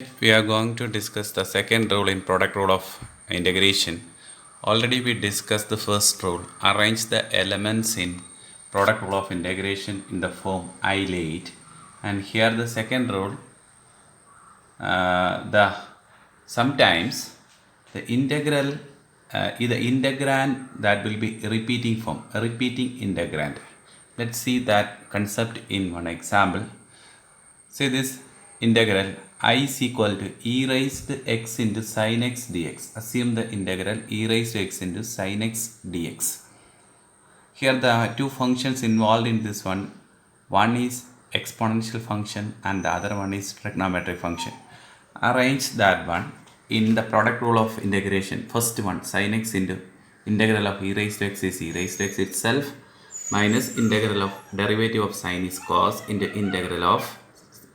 We are going to discuss the second rule in product rule of integration. Already we discussed the first rule. Arrange the elements in product rule of integration in the form I laid. And here the second rule, the sometimes the integral is the integrand that will be repeating form, a repeating integrand. Let's see that concept in one example. Say this integral I is equal to e raised to x into sin x dx. Assume the integral e raised to x into sin x dx. Here the two functions involved in this one. One is exponential function and the other one is trigonometric function. Arrange that one in the product rule of integration. First one, sin x into integral of e raised to x is e raised to x itself minus integral of derivative of sin is cos into integral of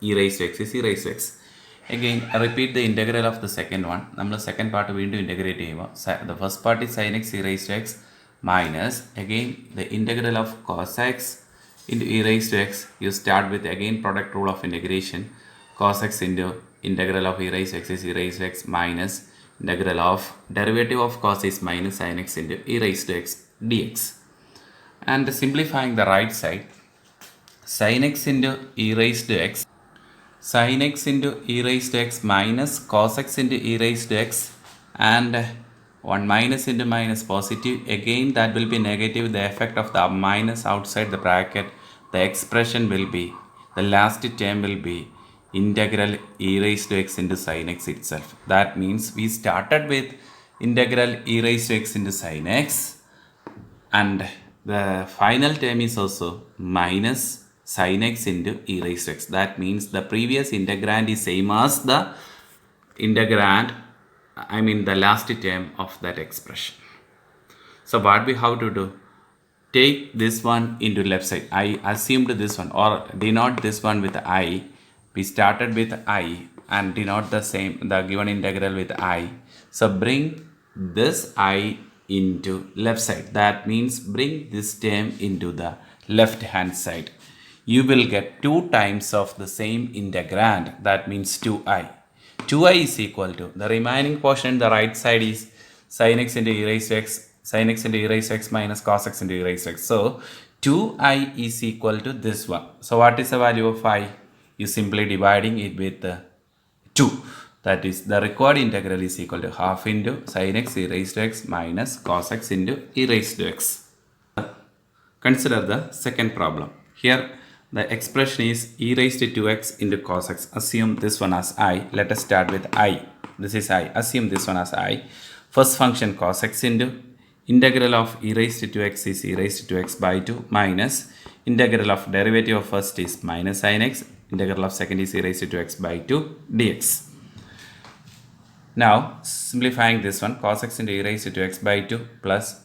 e raised to x is e raised to x. Again, repeat the integral of the second one. നമ്മൾ second part വീണ്ടും integrate ചെയ്യുക. The first part is sin x e raised to x minus again the integral of cos x into e raised to x. You start with again product rule of integration. Cos x into integral of e raised to x is e raised to x minus integral of derivative of cos is minus sin x into e raised to x dx. And simplifying the right side, sin x into e raised to x, sin x into e raised to x minus cos x into e raised to x, and 1 minus into minus positive, again that will be negative. The effect of the minus outside the bracket, the expression will be, the last term will be integral e raised to x into sin x itself. That means we started with integral e raised to x into sin x, and the final term is also minus sin x into e raised to x. That means the previous integrand is same as the integrand, the last term of that expression. So what we have to do, take this one into left side. I assumed this one, or denote this one with I. We started with I and denote the given integral with I. So bring this I into left side. That means bring this term into the left hand side. You will get 2 times of the same integrand. That means 2i. 2i is equal to, the remaining portion in the right side is sin x into e raised to x, sin x into e raised to x minus cos x into e raised to x. So 2i is equal to this one. So what is the value of I? You simply dividing it with 2. That is, the required integral is equal to half into sin x e raised to x minus cos x into e raised to x. Consider the second problem. Here the expression is e raised to 2x into cos x. Assume this one as I. Let us start with I. This is I. Assume this one as I. First function cos x into integral of e raised to 2x is e raised to 2x by 2 minus integral of derivative of first is minus sin x, integral of second is e raised to 2x by 2 dx. Now simplifying this one, cos x into e raised to 2x by 2 plus,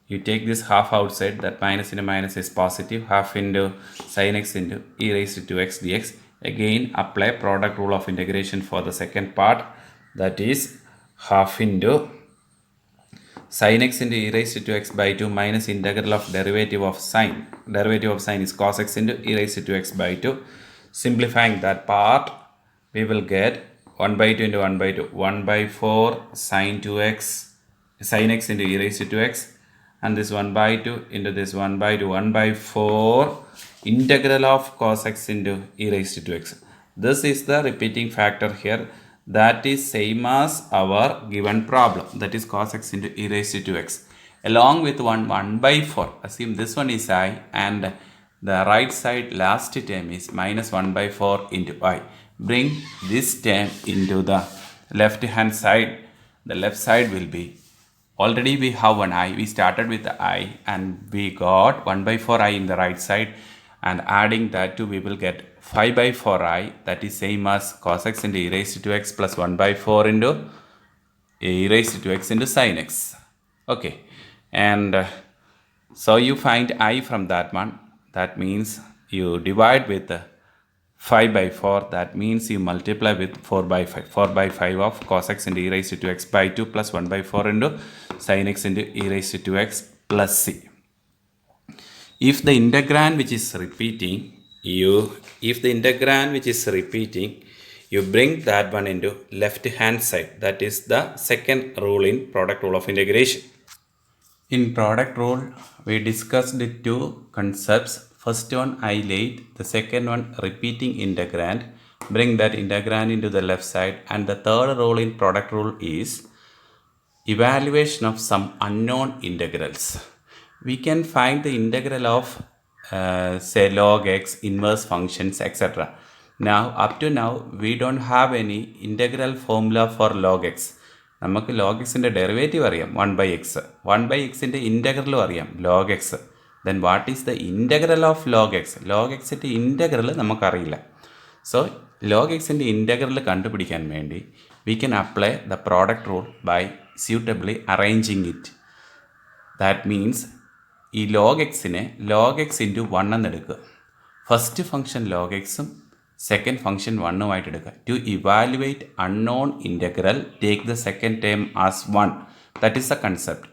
you take this half outside, that minus into minus is positive, half into sin x into e raised to 2x dx. Again apply product rule of integration for the second part, that is half into sin x into e raised to 2x by 2 minus integral of derivative of sine. Derivative of sine is cos x into e raised to 2x by 2. Simplifying that part, we will get 1 by 2 into 1 by 2, 1 by 4 sin 2x, sin x into e raised to 2x, and this 1 by 2 into this 1 by 2, 1 by 4 integral of cos x into e raised to 2x. This is the repeating factor here. That is same as our given problem, that is cos x into e raised to 2x. Along with 1 by 4, assume this one is I, and the right side last term is minus 1 by 4 into I. Bring this term into the left hand side. The left side will be, already we have one I. We started with the I and we got 1 by 4 I in the right side, and adding that to, we will get 5 by 4 I. That is same as cos x into e raised to 2x plus 1 by 4 into e raised to 2x into sin x. Okay, and so you find I from that one. That means you divide with 5 by 4. That means you multiply with 4 by 5. 4 by 5 of cos x into e raised to 2x by 2 plus 1 by 4 into sin x into e raised to 2x plus c. If the integrand which is repeating, you bring that one into left hand side. That is the second rule in product rule of integration. In product rule, we discussed the two concepts. First one highlight, the second one repeating integrand. Bring that integrand into the left side. And the third rule in product rule is evaluation of some unknown integrals. We can find the integral of say log x, inverse functions, etc. Now, up to now, we don't have any integral formula for log x. നമുക്ക് log xൻ്റെ derivative അറിയാം 1/x. 1/xൻ്റെ ഇൻ്റഗ്രലും അറിയാം log x. Then what is the integral of log x? log xൻ്റെ integral നമുക്കറിയില്ല. So log xൻ്റെ integral കണ്ടുപിടിക്കാൻ വേണ്ടി we can apply the product rule by suitably arranging it. That means ഈ log xനെ log x into 1 എന്നെടുക്കുക. First function log xും second function 1ഉമായിട്ട് എടുക്കുക. To evaluate unknown integral take the second term as 1. That is the concept.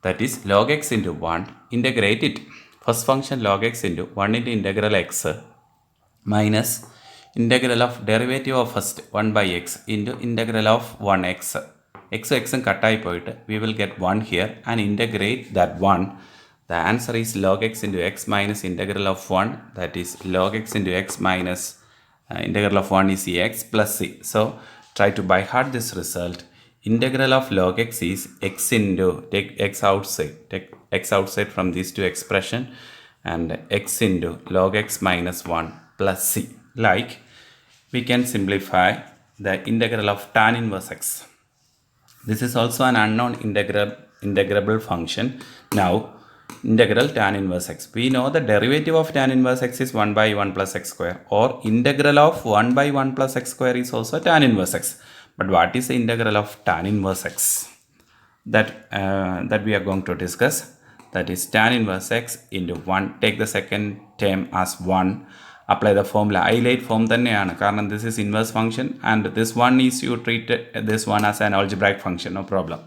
That is log x into 1, integrate it. First function log x into 1 into integral x minus integral of derivative of first 1/x into integral of 1x. X and cut poit, we will get 1 here and integrate that 1. The answer is log x into x minus integral of 1. That is log x into x minus integral of 1 is x plus c. So try to by heart this result. Integral of log x is x into, take x outside from these two expression, and x into log x minus 1 plus c. Like we can simplify the integral of tan inverse x. This is also an unknown integrable function. Now integral tan inverse x. We know the derivative of tan inverse x is 1/1 plus x square, or integral of 1/1 plus x square is also tan inverse x. But what is the integral of tan inverse x? That we are going to discuss. That is tan inverse x into 1. Take the second term as 1. Apply the formula. Highlight form തന്നെയാണ്, കാരണം this is inverse function and this one is you treat this one as an algebraic function, no problem.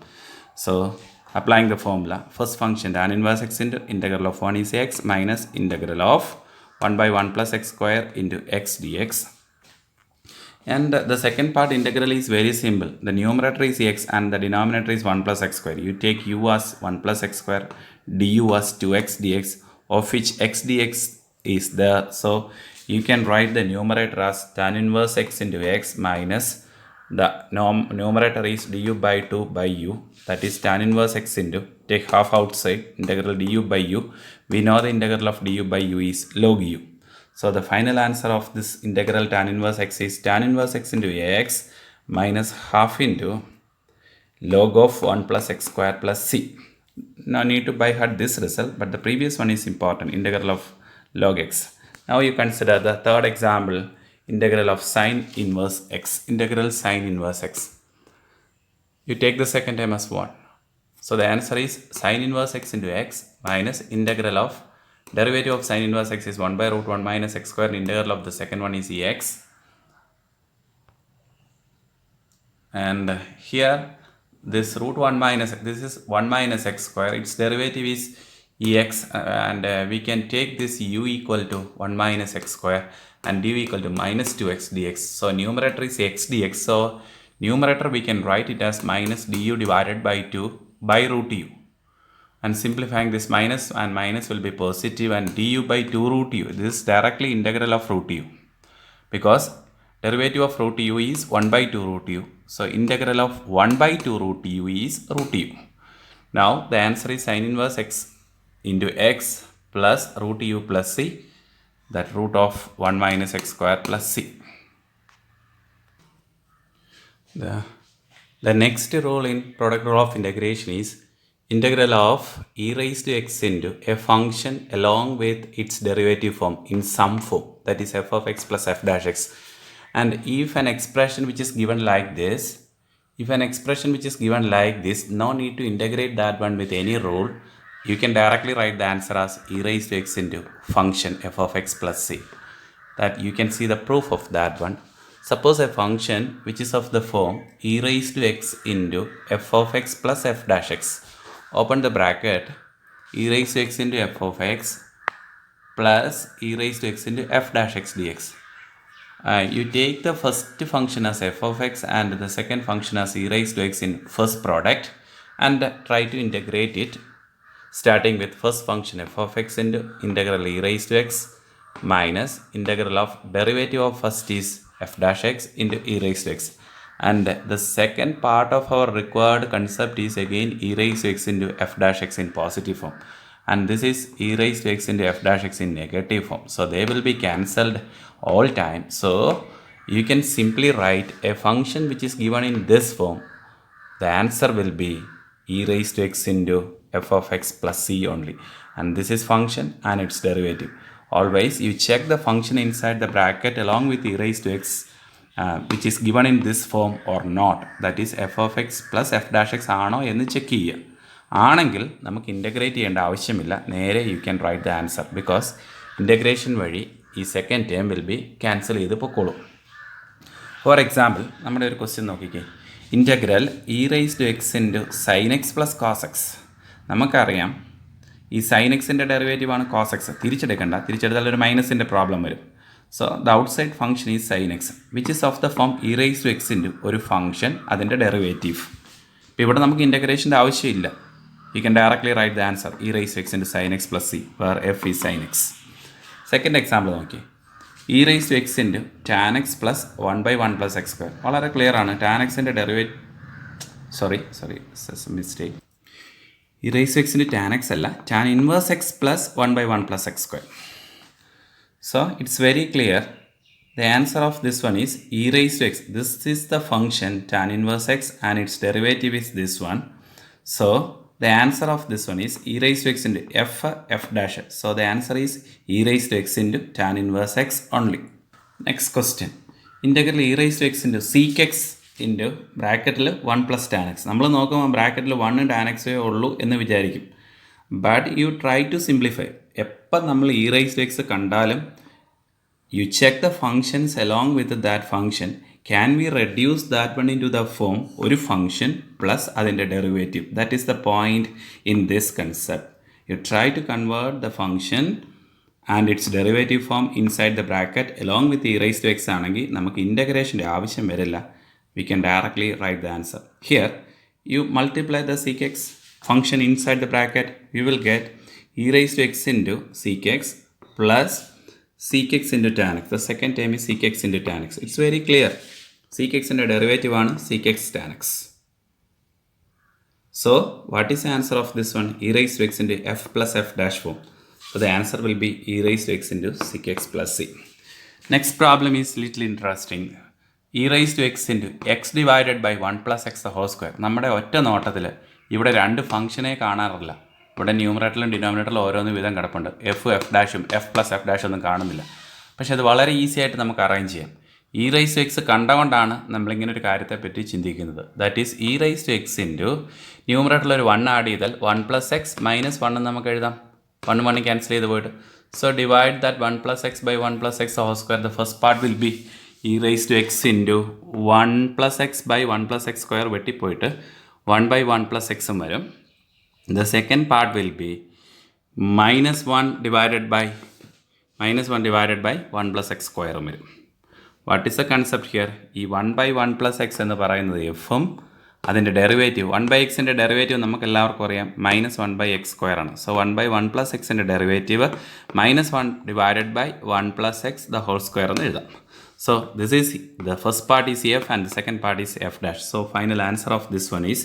So applying the formula, first function tan inverse x into integral of 1 is x minus integral of 1/1 plus x square into x dx. And the second part integral is very simple. The numerator is x and the denominator is 1 plus x square. You take u as 1 plus x square, du as 2x dx, of which x dx is there. So you can write the numerator as tan inverse x into x minus the numerator is du by 2 by u. That is tan inverse x into, take half outside, integral du by u. We know the integral of du by u is log u. So the final answer of this integral tan inverse x is tan inverse x into ax minus half into log of 1 plus x square plus c. Now need to by heart this result, but the previous one is important, integral of log x. Now you consider the third example, integral of sine inverse x. Integral sine inverse x. You take the second term as 1. So the answer is sine inverse x into x minus integral of derivative of sine inverse x is 1/√1 minus x square. Integral of the second one is ex. And here this √1 minus, this is 1 minus x square. Its derivative is ex, and we can take this u equal to 1 minus x square and du equal to minus 2x dx. So numerator is x dx. So numerator we can write it as minus du divided by 2 by root u. And simplifying this minus and minus will be positive, and du by 2 root u. This is directly integral of root u, because derivative of root u is 1/2 root u. So integral of 1/2 root u is root u. Now the answer is sine inverse x into x plus root u plus c, that root of 1 minus x square plus c. The next rule in product rule of integration is integral of e raised to x into a function along with its derivative form in some form, that is f of x plus f dash x. And if an expression which is given like this, no need to integrate that one with any rule. You can directly write the answer as e raised to x into function f of x plus c. That you can see the proof of that one. Suppose a function which is of the form e raised to x into f of x plus f dash x. Open the bracket, e raised to x into f of x plus e raised to x into f dash x dx. You take the first function as f of x and the second function as e raised to x in first product and try to integrate it, starting with first function f of x into integral e raised to x minus integral of derivative of first is f dash x into e raised to x. And the second part of our required concept is again e raised to x into f dash x in positive form. And this is e raised to x into f dash x in negative form. So they will be cancelled all time. So you can simply write a function which is given in this form. The answer will be e raised to x into f of x plus c only. And this is function and its derivative. Always you check the function inside the bracket along with e raised to x which is given in this form or not. That is f of x plus f dash x ആണോ എന്ന് check ചെയ്യുക. ആണെങ്കിൽ നമുക്ക് integrate ചെയ്യേണ്ട ആവശ്യമില്ല, നേരെ you can write the answer because integration വഴി ഈ second term will be cancel ചെയ്ത് പൊക്കോളും. ഫോർ എക്സാമ്പിൾ നമ്മുടെ ഒരു ക്വസ്റ്റ്യൻ നോക്കിക്കേ, integral e raise to x into sine x plus cos x. നമുക്കറിയാം ഈ സൈൻ എക്സിൻ്റെ ഡെറിവേറ്റീവ് ആണ് കോസ് എക്സ്. തിരിച്ചെടുക്കണ്ട, തിരിച്ചെടുത്താൽ ഒരു മൈനസിൻ്റെ പ്രോബ്ലം വരും. So the outside function is sine x which is of the form e raise to x into ഒരു ഫംഗ്ഷൻ അതിൻ്റെ ഡെറിവേറ്റീവ്. ഇപ്പോൾ ഇവിടെ നമുക്ക് ഇൻ്റഗ്രേഷൻ്റെ ആവശ്യമില്ല. You can directly write the answer e raised to x into sin x plus c where f is sin x. Second example നോക്കി, e raised to x into tan x plus 1 by 1 plus x square. വളരെ clear ആണ്. tan xൻ്റെ derivate mistake, e raised to x into tan x അല്ല, tan inverse x plus 1 by 1 plus x square. So it's very clear. The answer of this one is e raised to x. This is the function tan inverse x and its derivative is this one. So the answer of this one is e raised to x into f dash. So the answer is e raised to x into tan inverse x only. Next question. Integral e raised to x into sec x into ബ്രാക്കറ്റിൽ 1 plus tan x. നമ്മൾ നോക്കുമ്പോൾ ബ്രാക്കറ്റിൽ 1 tan x ഉള്ളൂ എന്ന് വിചാരിക്കും. But you try to simplify. എപ്പം നമ്മൾ e raised to x കണ്ടാലും you check the functions along with that function. Can we reduce that one into the form ഒരു function plus അതിൻ്റെ derivative? That is the point in this concept. You try to convert the function and its derivative form inside the bracket along with e raised to x ആണെങ്കിൽ നമുക്ക് ഇൻ്റഗ്രേഷൻ്റെ ആവശ്യം വരില്ല. We can directly write the answer. Here you multiply the sec x function inside the bracket. We will get e raised to x into sec x plus sec x into tan x. The second term is sec x into tan x. It's very clear. Sec x into derivative ആണ് sec x tan x. So what is the answer of this one? E raised to x into f plus f dash form. So the answer will be e raised to x into sec x plus c. Next problem is little interesting. E raised to x into x divided by 1 plus x the whole square. നമ്മുടെ ഒറ്റ നോട്ടത്തിൽ ഇവിടെ രണ്ട് ഫംഗ്ഷനെ കാണാറില്ല. ഇവിടെ ന്യൂമറേറ്ററിലും ഡിനോമിനേറ്ററിലും ഓരോന്ന് വിധം കിടപ്പുണ്ട്. എഫ് എഫ് ഡാഷും എഫ് പ്ലസ് എഫ് ഡാഷും ഒന്നും കാണുന്നില്ല. പക്ഷേ അത് വളരെ ഈസി ആയിട്ട് നമുക്ക് അറേഞ്ച് ചെയ്യാം. ഇ റൈസ് ടു എക്സ് കണ്ടുകൊണ്ടാണ് നമ്മളിങ്ങനെ ഒരു കാര്യത്തെപ്പറ്റി ചിന്തിക്കുന്നത്. That is e raise to x into ന്യൂമറേറ്ററിൽ ഒരു 1 ആഡ് ചെയ്താൽ 1 പ്ലസ് എക്സ് മൈനസ് 1 എന്ന് നമുക്ക് എഴുതാം. 1 1 ക്യാൻസൽ ചെയ്ത് പോയിട്ട്. So divide that 1 plus x by 1 plus x whole square. The first part will be e raise to x into 1 plus x by 1 plus x square വെട്ടിപ്പോയിട്ട് 1 by 1 plus എക്സും വരും. The second part will be minus 1 divided by 1 plus x square വരും. What is the concept here? ഈ 1 by 1 plus x എന്ന് പറയുന്നത് എഫും അതിൻ്റെ derivative 1 by എക്സിൻ്റെ ഡെറിവേറ്റീവ് നമുക്ക് എല്ലാവർക്കും അറിയാം മൈനസ് 1 by x സ്ക്വയർ ആണ്. സോ 1 by 1 plus എക്സിൻ്റെ derivative minus 1 divided by 1 plus x the whole square എന്ന് എഴുതാം. So this is the first part is f and the second part is f dash. So final answer of this one is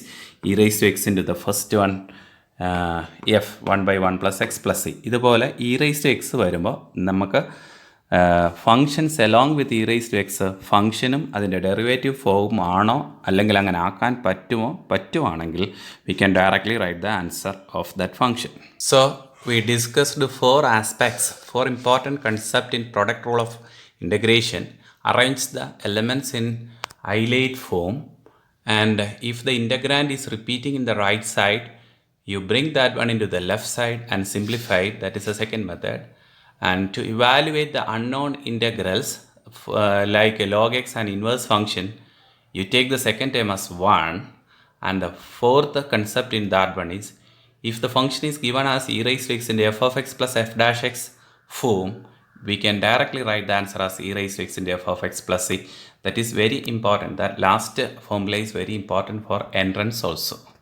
e raised to x into the first one f 1 by 1 plus x plus c. ഇതുപോലെ e raised to x വരുമ്പോൾ നമുക്ക് functions along with e raise to x ഫംഗ്ഷനും അതിൻ്റെ derivative form ആണോ അല്ലെങ്കിൽ അങ്ങനെ ആക്കാൻ പറ്റുവാണെങ്കിൽ we can directly write the answer of that function. So we discussed 4 aspects, 4 important concept in product rule of integration. Arrange the elements in ILATE form and if the integrand is repeating in the right side, you bring that one into the left side and simplify it. That is the second method. And to evaluate the unknown integrals like a log x and inverse function, you take the second term as 1. And the fourth concept in that one is, if the function is given as e raised to x into f of x plus f dash x form, we can directly write the answer as e raised to x into f of x plus c. That is very important. That last formula is very important for entrance also.